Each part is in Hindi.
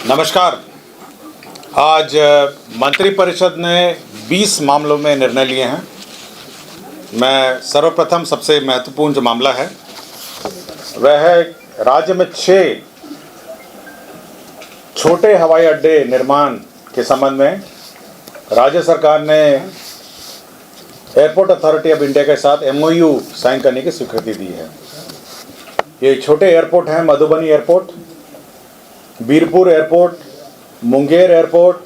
नमस्कार। आज मंत्रिपरिषद ने 20 मामलों में निर्णय लिए हैं। मैं सर्वप्रथम सबसे महत्वपूर्ण जो मामला है वह है राज्य में 6 छोटे हवाई अड्डे निर्माण के संबंध में राज्य सरकार ने एयरपोर्ट अथॉरिटी ऑफ इंडिया के साथ MOU साइन करने की स्वीकृति दी है। ये छोटे एयरपोर्ट हैं Madhubani airport, Birpur airport, Munger airport,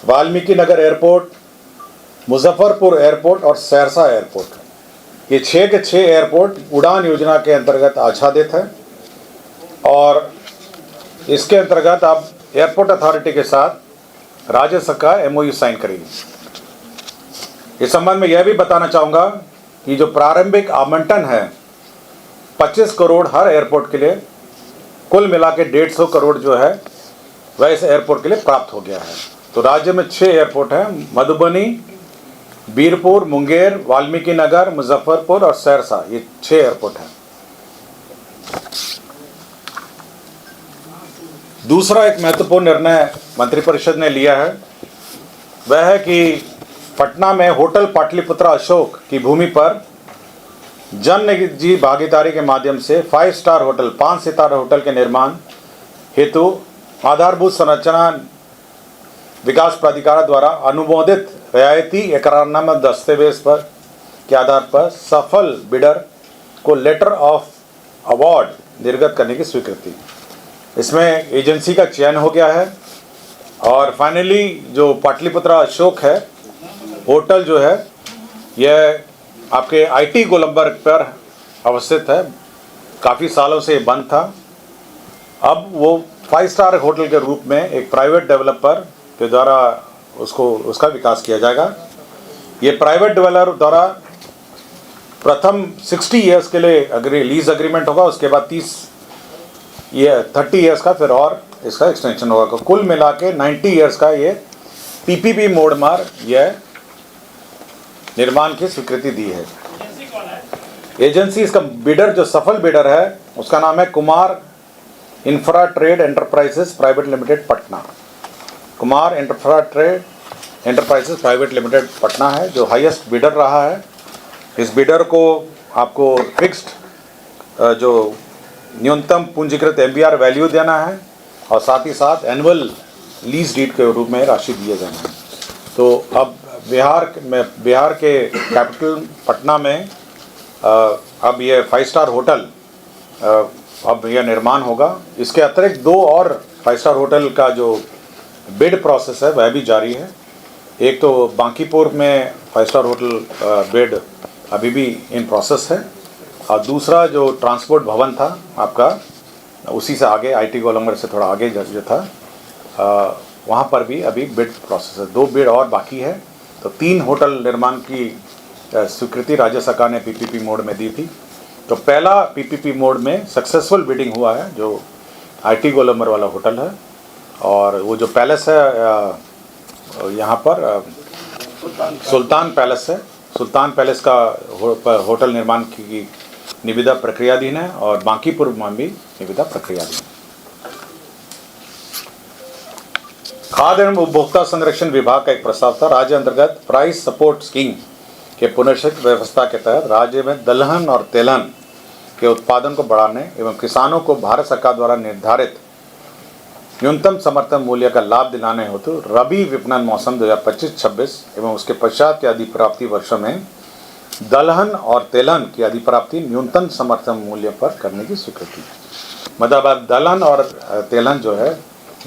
Valmiki Nagar airport, Muzaffarpur airport और सहरसा एयरपोर्ट। ये 6 के 6 एयरपोर्ट उड़ान योजना के अंतर्गत आच्छादित है और इसके अंतर्गत अब एयरपोर्ट अथॉरिटी के साथ राज्य सरकार MOU साइन करेगी। इस संबंध में यह भी बताना चाहूँगा कि जो प्रारंभिक आवंटन है 25 करोड़ हर एयरपोर्ट के लिए, कुल मिला के 150 करोड़ जो है वह इस एयरपोर्ट के लिए प्राप्त हो गया है। तो राज्य में 6 एयरपोर्ट हैं, मधुबनी, बीरपुर, मुंगेर, वाल्मीकि नगर, मुजफ्फरपुर और सहरसा। ये 6 एयरपोर्ट हैं। दूसरा एक महत्वपूर्ण निर्णय मंत्रिपरिषद ने लिया है वह है कि पटना में होटल पाटलिपुत्रा अशोक की भूमि पर जन निजी भागीदारी के माध्यम से 5 स्टार होटल, 5 सितारा होटल के निर्माण हेतु आधारभूत संरचना विकास प्राधिकार द्वारा अनुमोदित रियायती एकरारनामा दस्तावेज पर के आधार पर सफल बिडर को लेटर ऑफ अवार्ड निर्गत करने की स्वीकृति। इसमें एजेंसी का चयन हो गया है और फाइनली जो पाटलिपुत्रा अशोक है होटल जो है यह आपके IT गोलंबर पर अवस्थित है। काफ़ी सालों से बंद था। अब वो 5 स्टार होटल के रूप में एक प्राइवेट डेवलपर के द्वारा उसका विकास किया जाएगा। ये प्राइवेट डेवलपर द्वारा प्रथम 60 इयर्स के लिए लीज एग्रीमेंट होगा, उसके बाद 30 इयर्स का फिर और इसका एक्सटेंशन होगा। कुल मिला के 90 इयर्स का ये PPP मोड मार यह निर्माण की स्वीकृति दी है। एजेंसी इसका बिडर जो सफल बिडर है उसका नाम है Kumar infra trade enterprises private limited Patna. Kumar infra trade enterprises private limited Patna है जो हाईएस्ट बिडर रहा है। इस बिडर को आपको फिक्स्ड जो न्यूनतम पूंजीकृत MBR वैल्यू देना है और साथ ही साथ एनुअल लीज डीड के रूप में राशि दिए जाना है। तो अब बिहार के कैपिटल पटना में अब ये 5 स्टार होटल अब यह निर्माण होगा। इसके अतिरिक्त 2 और 5 स्टार होटल का जो बिड प्रोसेस है वह भी जारी है। एक तो बांकीपुर में 5 स्टार होटल बिड अभी भी इन प्रोसेस है और दूसरा जो ट्रांसपोर्ट भवन था आपका उसी से आगे IT गोलंबर से थोड़ा आगे जो था वहाँ पर भी अभी बिड प्रोसेस है। 2 बिड और बाकी है। तो 3 होटल निर्माण की स्वीकृति राज्य सरकार ने PPP मोड में दी थी। तो पहला PPP मोड में सक्सेसफुल बिडिंग हुआ है जो IT गोलंबर वाला होटल है और वो जो पैलेस है यहाँ पर सुल्तान पैलेस है। सुल्तान पैलेस का होटल निर्माण की निविदा प्रक्रियाधीन है और बांकीपुर में भी निविदा प्रक्रियाधीन है। खाद्य एवं उपभोक्ता संरक्षण विभाग का एक प्रस्ताव था। राज्य अंतर्गत प्राइस सपोर्ट स्कीम के पुनर्गठित व्यवस्था के तहत राज्य में दलहन और तेलहन के उत्पादन को बढ़ाने एवं किसानों को भारत सरकार द्वारा निर्धारित न्यूनतम समर्थन मूल्य का लाभ दिलाने हेतु रबी विपणन मौसम 2025-26 एवं उसके पश्चात के अधिप्राप्ति वर्षों में दलहन और तेलहन की अधिप्राप्ति न्यूनतम समर्थन मूल्य पर करने की स्वीकृति। मतलब अब दलहन और तेलहन जो है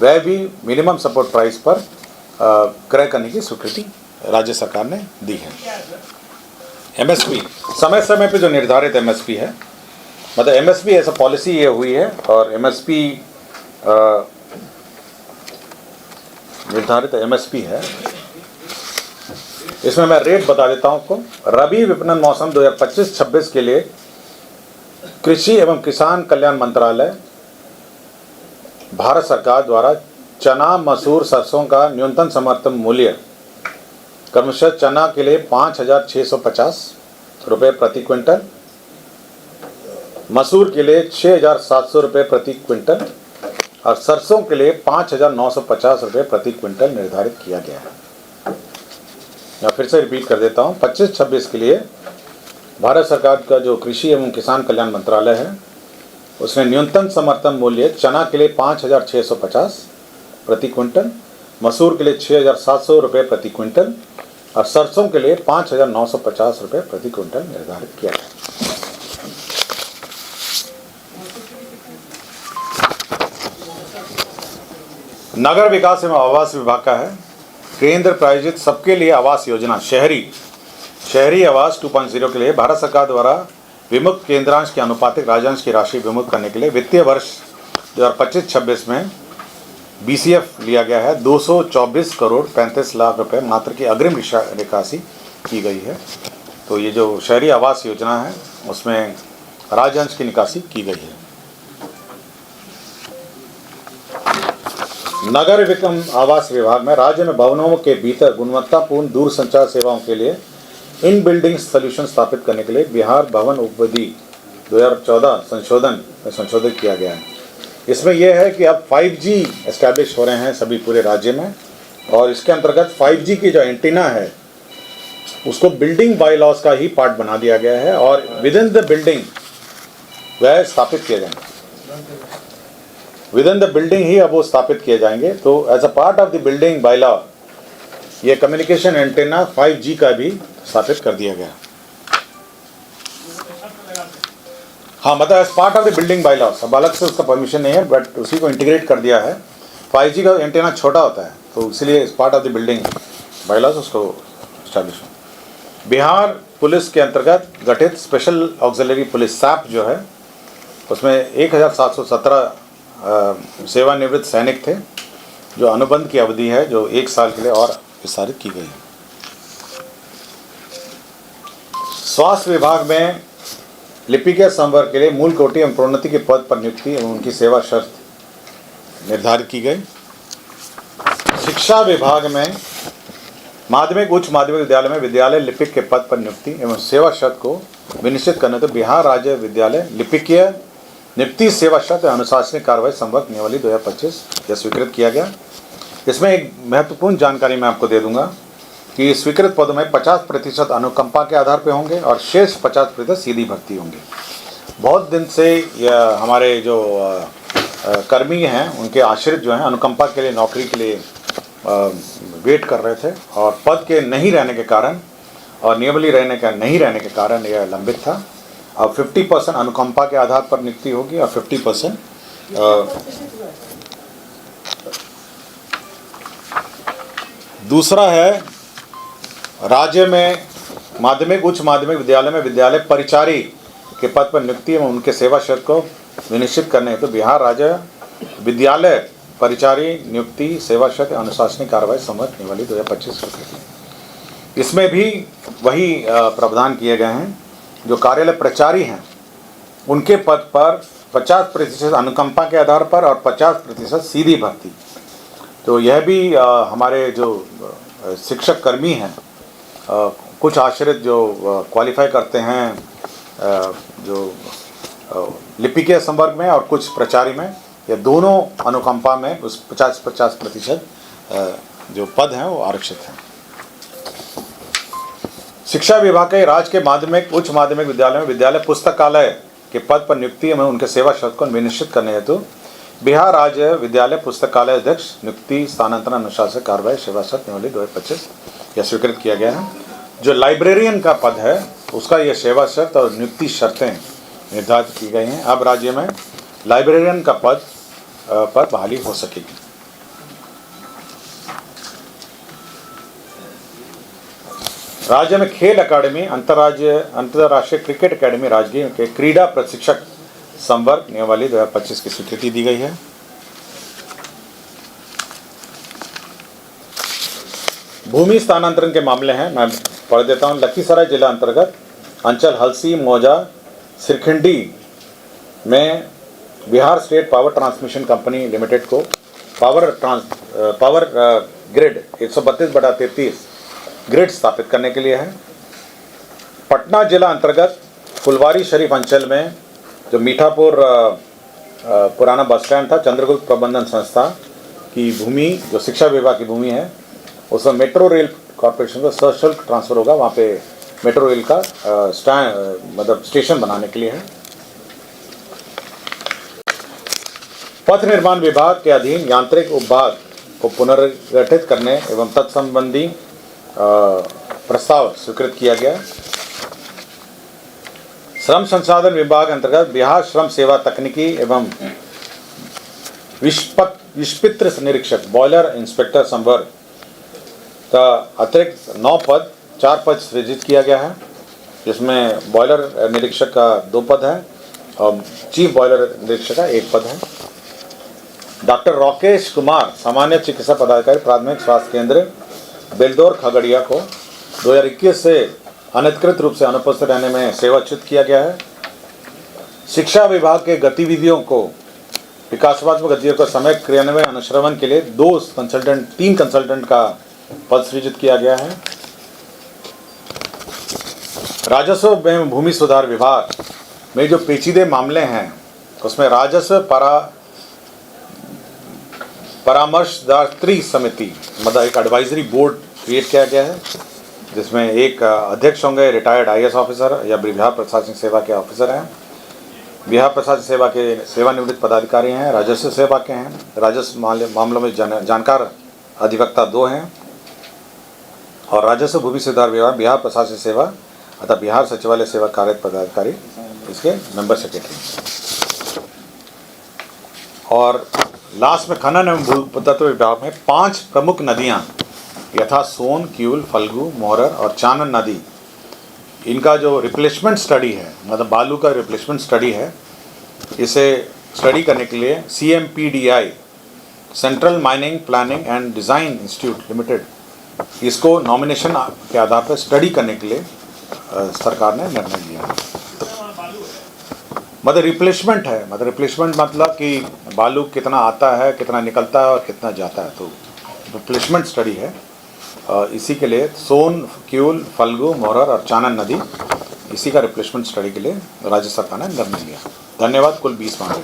वह भी मिनिमम सपोर्ट प्राइस पर क्रय करने की स्वीकृति राज्य सरकार ने दी है। MSP समय समय पे जो निर्धारित MSP है, मतलब MSP ऐसा पॉलिसी ये हुई है और MSP निर्धारित MSP है। इसमें मैं रेट बता देता हूँ आपको। रबी विपणन मौसम 2025-26 के लिए कृषि एवं किसान कल्याण मंत्रालय भारत सरकार द्वारा चना, मसूर, सरसों का न्यूनतम समर्थन मूल्य क्रमशः चना के लिए 5,650 रुपये प्रति क्विंटल, मसूर के लिए 6,700 रुपये प्रति क्विंटल और सरसों के लिए 5,950 रुपये प्रति क्विंटल निर्धारित किया गया है। या फिर से रिपीट कर देता हूँ, 25-26 के लिए भारत सरकार का जो कृषि एवं किसान कल्याण मंत्रालय है उसने न्यूनतम समर्थन मूल्य चना के लिए 5,650 प्रति क्विंटल, मसूर के लिए 6,700 रुपये प्रति क्विंटल और सरसों के लिए 5,950 रुपये प्रति क्विंटल निर्धारित किया है। नगर विकास एवं आवास विभाग का है केंद्र प्रायोजित सबके लिए आवास योजना शहरी आवास 2.0 के लिए भारत सरकार द्वारा विमुक्त केंद्रांश के अनुपातिक राज्यांश की राशि विमुक्त करने के लिए वित्तीय वर्ष 2025-26 में BCF लिया गया है। 224 करोड़ 35 लाख रुपए मात्र की अग्रिम निकासी की गई है। तो ये जो शहरी आवास योजना है उसमें राज्यांश की निकासी की गई है। नगर विक्रम आवास विभाग में राज्य में भवनों के भीतर गुणवत्तापूर्ण दूरसंचार सेवाओं के लिए इन बिल्डिंग सोल्यूशन स्थापित करने के लिए बिहार भवन उपविधि 2014 संशोधन में संशोधित किया गया है। इसमें यह है कि अब 5G एस्टैब्लिश हो रहे हैं सभी पूरे राज्य में और इसके अंतर्गत 5G की जो एंटीना है उसको बिल्डिंग बाय लॉज का ही पार्ट बना दिया गया है और विद इन द बिल्डिंग वह स्थापित किए जाएंगे। विद इन द बिल्डिंग ही अब वो स्थापित किए जाएंगे। तो as a part of the building bylaw ये कम्युनिकेशन एंटेना 5G का भी स्थापित कर दिया गया। हाँ, मतलब as part of the building bylaw, अब अलग से उसका परमिशन नहीं है बट उसी को इंटीग्रेट कर दिया है। 5G का एंटेना छोटा होता है तो इसलिए इस part of the building by law उसको स्टैब्लिश। बिहार पुलिस के अंतर्गत गठित स्पेशल ऑक्सिलरी पुलिस SAP जो है उसमें 1,717 सेवानिवृत्त सैनिक थे जो अनुबंध की अवधि है जो 1 साल के लिए और विस्तारित की गई है। स्वास्थ्य विभाग में लिपिकीय संवर्ग के लिए मूल कोटि एवं प्रोन्नति के पद पर नियुक्ति एवं उनकी सेवा शर्त निर्धारित की गई। शिक्षा विभाग में माध्यमिक उच्च माध्यमिक विद्यालय में विद्यालय लिपिक के पद पर नियुक्ति एवं सेवा शर्त को विनिश्चित करने तो बिहार राज्य विद्यालय लिपिकीय नियुक्ति सेवा शर्त अनुशासनिक कार्रवाई संवर्ग नियमावली 2025 यह स्वीकृत किया गया। इसमें एक महत्वपूर्ण जानकारी मैं आपको दे दूंगा कि स्वीकृत पदों में 50% अनुकंपा के आधार पर होंगे और शेष 50% सीधी भर्ती होंगे। बहुत दिन से यह हमारे जो कर्मी हैं उनके आश्रित जो हैं अनुकंपा के लिए नौकरी के लिए वेट कर रहे थे और पद के नहीं रहने के कारण और नियमावली नहीं रहने के कारण यह लंबित था। अब 50% अनुकंपा के आधार पर नियुक्ति होगी और 50% दूसरा है राज्य में माध्यमिक उच्च माध्यमिक विद्यालय में विद्यालय परिचारी के पद पर नियुक्ति एवं उनके सेवा शर्त को विनिश्चित करने हेतु बिहार राज्य विद्यालय परिचारी नियुक्ति सेवा शर्त अनुशासनिक कार्रवाई संवर्ग नियमावली 2025 इसमें भी वही प्रावधान किए गए हैं। जो कार्यालय प्रचारी हैं उनके पद पर 50% अनुकंपा के आधार पर और 50% सीधी भर्ती। तो यह भी हमारे जो शिक्षक कर्मी हैं कुछ आश्रित जो क्वालिफाई करते हैं जो लिपिकीय संवर्ग में और कुछ प्रचारी में, ये दोनों अनुकंपा में उस 50% जो पद हैं वो आरक्षित हैं। शिक्षा विभाग के राज्य के माध्यमिक उच्च माध्यमिक विद्यालय में विद्यालय पुस्तकालय के पद पर नियुक्ति में उनके सेवा शर्त को विनिश्चित करने हेतु बिहार राज्य विद्यालय पुस्तकालय अध्यक्ष नियुक्ति स्थानांतरण अनुशासन कार्रवाई सेवा शर्त नियमावली 2025 यह स्वीकृत किया गया है। जो लाइब्रेरियन का पद है उसका यह सेवा शर्त और नियुक्ति शर्तें निर्धारित की गई हैं। अब राज्य में लाइब्रेरियन का पद पर बहाली हो सकेगी। राज्य में खेल अकादमी अंतर्राष्ट्रीय क्रिकेट अकादमी राजगीर के क्रीड़ा प्रशिक्षक संवर्ग नियमावली 2025 की स्वीकृति दी गई है। भूमि स्थानांतरण के मामले हैं, मैं पढ़ देता हूं। लखीसराय जिला अंतर्गत अंचल हलसी मौजा सिरखिंडी में Bihar state power transmission company limited को पावर ग्रिड 132/33 ग्रिड स्थापित करने के लिए है। पटना जिला अंतर्गत फुलवारी शरीफ अंचल में जो मीठापुर पुराना बस स्टैंड था, चंद्रगुप्त प्रबंधन संस्था की भूमि जो शिक्षा विभाग की भूमि है उसमें मेट्रो रेल कॉरपोरेशन का सशुल्क ट्रांसफ़र होगा, वहाँ पे मेट्रो रेल का मतलब स्टेशन बनाने के लिए है। पथ निर्माण विभाग के अधीन यांत्रिक उपभाग को पुनर्गठित करने एवं तत्संबंधी प्रस्ताव स्वीकृत किया गया। श्रम संसाधन विभाग अंतर्गत बिहार श्रम सेवा तकनीकी एवं विस्पित्र निरीक्षक बॉयलर इंस्पेक्टर संवर्ग का अतिरिक्त 9 पद 4 पद सृजित किया गया है, जिसमें बॉयलर निरीक्षक का 2 पद है और चीफ बॉयलर निरीक्षक का 1 पद है। डॉक्टर राकेश कुमार सामान्य चिकित्सा पदाधिकारी प्राथमिक स्वास्थ्य केंद्र बेलदौर खगड़िया को 2021 से अनधिकृत रूप से अनुपस्थित रहने में सेवाच्युत किया गया है। शिक्षा विभाग के गतिविधियों को विकासात्मक गतिविधियों का समय क्रियान्वयन अनुश्रवण के लिए 3 कंसल्टेंट का पद सृजित किया गया है। राजस्व एवं भूमि सुधार विभाग में जो पेचीदे मामले हैं उसमें राजस्व परामर्शदात्री समिति मतलब एक एडवाइजरी बोर्ड क्रिएट किया गया है, जिसमें एक अध्यक्ष होंगे रिटायर्ड IAS ऑफिसर या बिहार प्रशासनिक सेवा के ऑफिसर हैं, बिहार प्रशासनिक सेवा के सेवानिवृत्त पदाधिकारी हैं, राजस्व सेवा के हैं, राजस्व मामलों में जानकार अधिवक्ता 2 हैं और राजस्व भूमि सुधार विभाग बिहार प्रशासनिक सेवा अतः बिहार सचिवालय सेवा कार्य पदाधिकारी इसके मेंबर सेक्रेटरी। और लास्ट में खनन एवं भूतत्व विभाग में 5 प्रमुख नदियां यथा सोन, क्यूल, फल्गु, मोहरर और चानन नदी, इनका जो रिप्लेसमेंट स्टडी है मतलब बालू का रिप्लेसमेंट स्टडी है, इसे स्टडी करने के लिए CMPDI central mining planning and design institute limited इसको नॉमिनेशन के आधार पर स्टडी करने के लिए सरकार ने निर्णय लिया। मतलब रिप्लेसमेंट है, मतलब रिप्लेसमेंट मतलब कि बालू कितना आता है, कितना निकलता है और कितना जाता है, तो रिप्लेसमेंट स्टडी है। इसी के लिए सोन, क्यूल, फल्गु, मोहरर और चानन नदी इसी का रिप्लेसमेंट स्टडी के लिए राज्य सरकार ने निर्णय लिया। धन्यवाद। कुल 20 मामले।